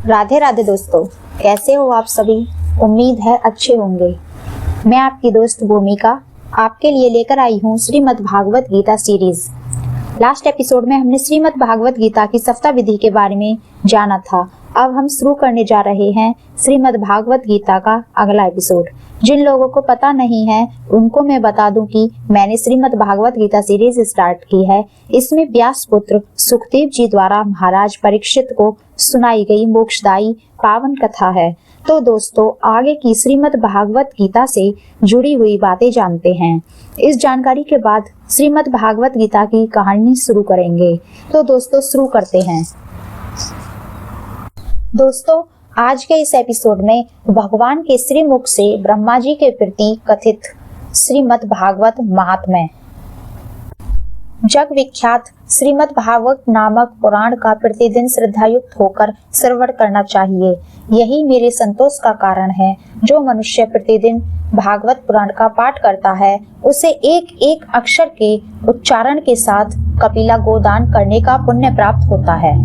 राधे राधे दोस्तों, कैसे हो आप सभी। उम्मीद है अच्छे होंगे। मैं आपकी दोस्त भूमिका आपके लिए लेकर आई हूँ Shrimad Bhagavad Gita series. Last episode में हमने श्रीमद् भागवत गीता की सप्ताह विधि के बारे में जाना था। अब हम शुरू करने जा रहे हैं श्रीमद् भागवत गीता का अगला एपिसोड। जिन लोगों को पता नहीं है उनको मैं बता दूं कि मैंने श्रीमद् भागवत गीता सीरीज स्टार्ट की है। इसमें व्यास पुत्र सुखदेव जी द्वारा महाराज परीक्षित को सुनाई गई मोक्षदायी पावन कथा है। तो दोस्तों, आगे की श्रीमद् भागवत गीता से जुड़ी हुई बातें जानते हैं। इस जानकारी के बाद श्रीमद् भागवत गीता की कहानी शुरू करेंगे। तो दोस्तों, शुरू करते हैं। दोस्तों, आज के इस एपिसोड में भगवान के श्रीमुख से ब्रह्मा जी के प्रति कथित श्रीमद् भागवत महात्म्य। जग विख्यात श्रीमद् भागवत नामक पुराण का प्रतिदिन श्रद्धायुक्त होकर श्रवण करना चाहिए। यही मेरे संतोष का कारण है। जो मनुष्य प्रतिदिन भागवत पुराण का पाठ करता है उसे एक एक अक्षर के उच्चारण के साथ कपिला गोदान करने का पुण्य प्राप्त होता है।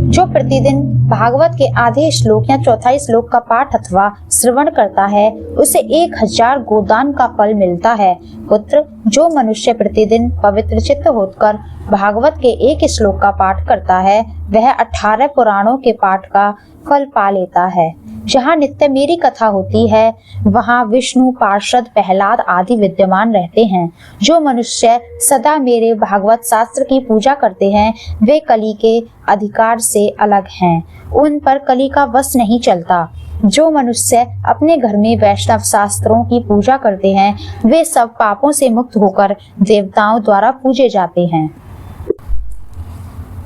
जो प्रतिदिन भागवत के आधे श्लोक या चौथाई श्लोक का पाठ अथवा श्रवण करता है उसे 1000 गोदान का फल मिलता है। पुत्र, जो मनुष्य प्रतिदिन पवित्र चित्त होकर भागवत के एक श्लोक का पाठ करता है वह 18 पुराणों के पाठ का फल पा लेता है। जहाँ नित्य मेरी कथा होती है वहाँ विष्णु, पार्षद, प्रहलाद आदि विद्यमान रहते हैं। जो मनुष्य सदा मेरे भागवत शास्त्र की पूजा करते हैं वे कली के अधिकार से अलग हैं। उन पर कली का वश नहीं चलता। जो मनुष्य अपने घर में वैष्णव शास्त्रों की पूजा करते हैं वे सब पापों से मुक्त होकर देवताओं द्वारा पूजे जाते हैं।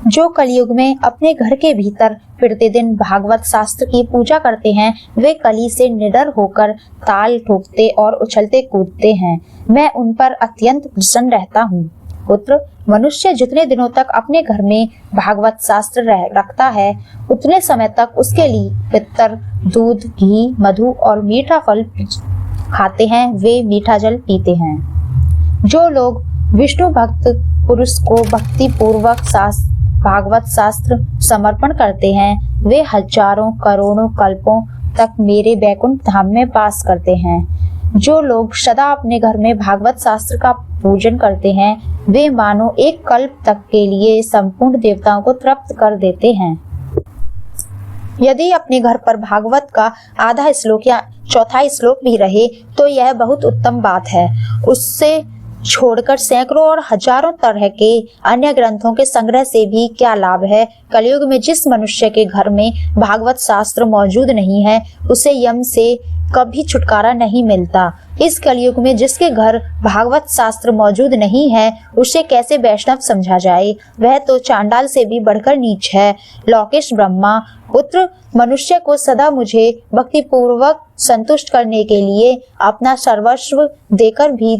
जो कलयुग में अपने घर के भीतर प्रतिदिन भागवत शास्त्र की पूजा करते हैं वे कली से निडर होकर ताल ठोकते और उछलते कूदते हैं। मैं उन पर अत्यंत प्रसन्न रहता हूँ। पुत्र, मनुष्य जितने दिनों तक अपने घर में भागवत शास्त्र रखता है उतने समय तक उसके लिए पितर दूध, घी, मधु और मीठा फल खाते हैं, वे मीठा जल पीते हैं। जो लोग विष्णु भक्त पुरुष को भक्ति पूर्वक भागवत शास्त्र समर्पण करते हैं वे हजारों करोड़ों कल्पों तक मेरे वैकुंठ धाम में वास करते हैं। जो लोग सदा अपने घर में भागवत शास्त्र का पूजन करते हैं वे मानो एक कल्प तक के लिए संपूर्ण देवताओं को तृप्त कर देते हैं। यदि अपने घर पर भागवत का आधा श्लोक या चौथाई श्लोक भी रहे तो यह बहुत उत्तम बात है। उससे छोड़कर सैकड़ों और हजारों तरह के अन्य ग्रंथों के संग्रह से भी क्या लाभ है। कलयुग में जिस मनुष्य के घर में भागवत शास्त्र मौजूद नहीं है उसे यम से कभी छुटकारा नहीं मिलता। इस कलयुग में जिसके घर भागवत शास्त्र मौजूद नहीं है उसे कैसे वैष्णव समझा जाए। वह तो चांडाल से भी बढ़कर नीच है। लौकेश ब्रह्मा, पुत्र, मनुष्य को सदा मुझे भक्ति पूर्वक संतुष्ट करने के लिए अपना सर्वस्व देकर भी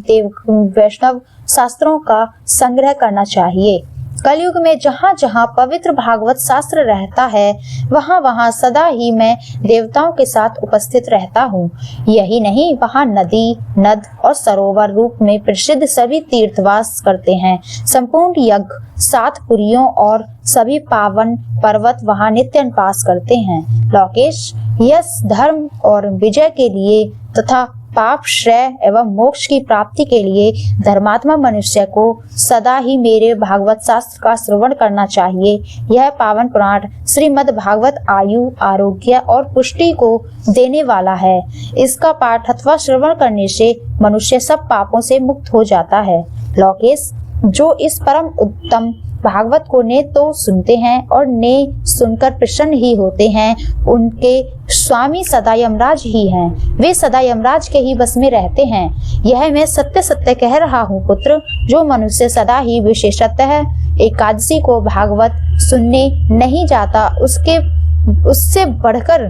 वैष्णव शास्त्रों का संग्रह करना चाहिए। कलयुग में जहाँ जहाँ पवित्र भागवत शास्त्र रहता है वहाँ वहाँ सदा ही मैं देवताओं के साथ उपस्थित रहता हूँ। यही नहीं, वहाँ नदी, नद और सरोवर रूप में प्रसिद्ध सभी तीर्थवास करते हैं। संपूर्ण यज्ञ, 7 पुरियों और सभी पावन पर्वत वहाँ नित्य वास करते हैं। लौकेश, यश, धर्म और विजय के लिए तथा पाप, श्रेय एवं मोक्ष की प्राप्ति के लिए धर्मात्मा मनुष्य को सदा ही मेरे भागवत शास्त्र का श्रवण करना चाहिए। यह पावन पुराण श्रीमद् भागवत आयु, आरोग्य और पुष्टि को देने वाला है। इसका पाठ अथवा श्रवण करने से मनुष्य सब पापों से मुक्त हो जाता है। लौकेश, जो इस परम उत्तम भागवत को ने तो सुनते हैं और ने सुनकर प्रसन्न ही होते हैं उनके स्वामी सदा यमराज ही हैं। वे सदा यमराज के ही बस में रहते हैं। यह मैं सत्य सत्य कह रहा हूँ। पुत्र, जो मनुष्य सदा ही विशेषतः एकादशी को भागवत सुनने नहीं जाता उससे बढ़कर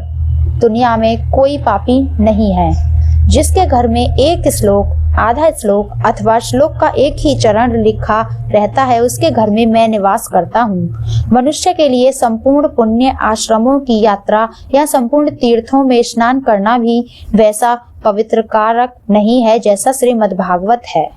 दुनिया में कोई पापी नहीं है। जिसके घर में एक श्लोक, आधा श्लोक अथवा श्लोक का एक ही चरण लिखा रहता है उसके घर में मैं निवास करता हूँ। मनुष्य के लिए संपूर्ण पुण्य आश्रमों की यात्रा या संपूर्ण तीर्थों में स्नान करना भी वैसा पवित्र कारक नहीं है जैसा श्रीमद् भागवत है।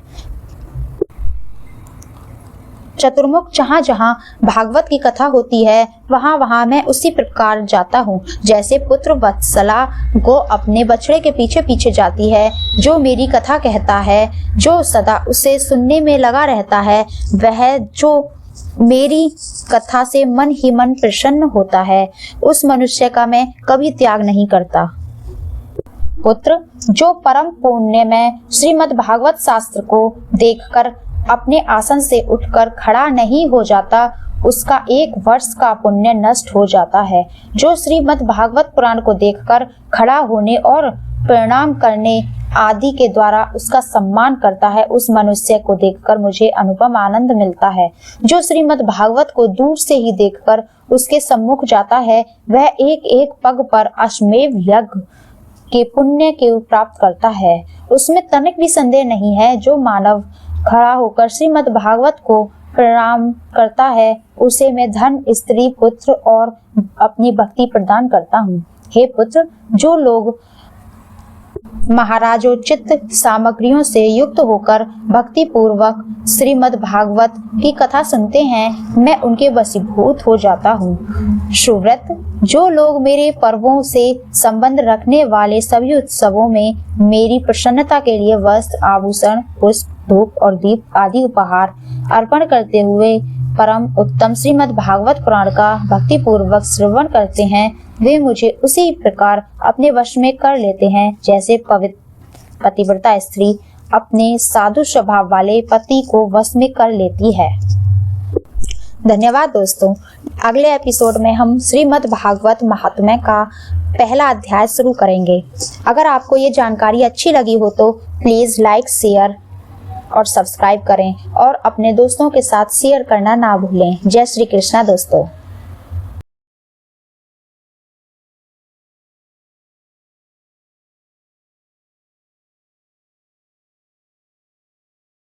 चतुर्मुख जहाँ जहाँ भागवत की कथा होती है वहाँ वहाँ मैं उसी प्रकार जाता हूँ, जैसे पुत्र वत्सला गो अपने बछड़े के पीछे पीछे जाती है। जो मेरी कथा कहता है, जो सदा उसे सुनने में लगा रहता है, वह जो मेरी कथा से मन ही मन प्रसन्न होता है, उस मनुष्य का मैं कभी त्याग नहीं करता। पुत्र जो परम पुण्य में श्रीमद् भागवत शास्त्र को देखकर अपने आसन से उठकर खड़ा नहीं हो जाता, उसका 1 वर्ष का पुण्य नष्ट हो जाता है। जो श्रीमद् भागवत पुराण को देखकर खड़ा होने और प्रणाम करने आदि के द्वारा उसका सम्मान करता है, उस मनुष्य को देखकर मुझे अनुपम आनंद मिलता है। जो श्रीमद् भागवत को दूर से ही देखकर उसके सम्मुख जाता है, वह एक एक पग पर अश्वमेध यज्ञ के पुण्य के प्राप्त करता है। उसमें तनिक भी संदेह नहीं है। जो मानव खड़ा होकर श्रीमद् भागवत को प्रणाम करता है, उसे मैं धन, स्त्री, पुत्र और अपनी भक्ति प्रदान करता हूँ। हे पुत्र, जो लोग महाराजोचित सामग्रियों से युक्त होकर भक्ति पूर्वक श्रीमद् भागवत की कथा सुनते हैं, मैं उनके वशीभूत हो जाता हूँ। सुव्रत, जो लोग मेरे पर्वों से संबंध रखने वाले सभी उत्सवों में मेरी प्रसन्नता के लिए वस्त्र, आभूषण, पुष्प, धूप और दीप आदि उपहार अर्पण करते हुए परम उत्तम श्रीमद् भागवत पुराण का भक्ति पूर्वक श्रवण करते हैं, वे मुझे उसी प्रकार अपने वश में कर लेते हैं, जैसे पवित्र पतिव्रता स्त्री अपने साधु स्वभाव वाले पति को वश में कर लेती है। धन्यवाद दोस्तों। अगले एपिसोड में हम श्रीमद् भागवत महात्म्य का पहला अध्याय शुरू करेंगे। अगर आपको ये जानकारी अच्छी लगी हो तो प्लीज लाइक, शेयर और सब्सक्राइब करें और अपने दोस्तों के साथ शेयर करना ना भूलें। जय श्री कृष्णा दोस्तों।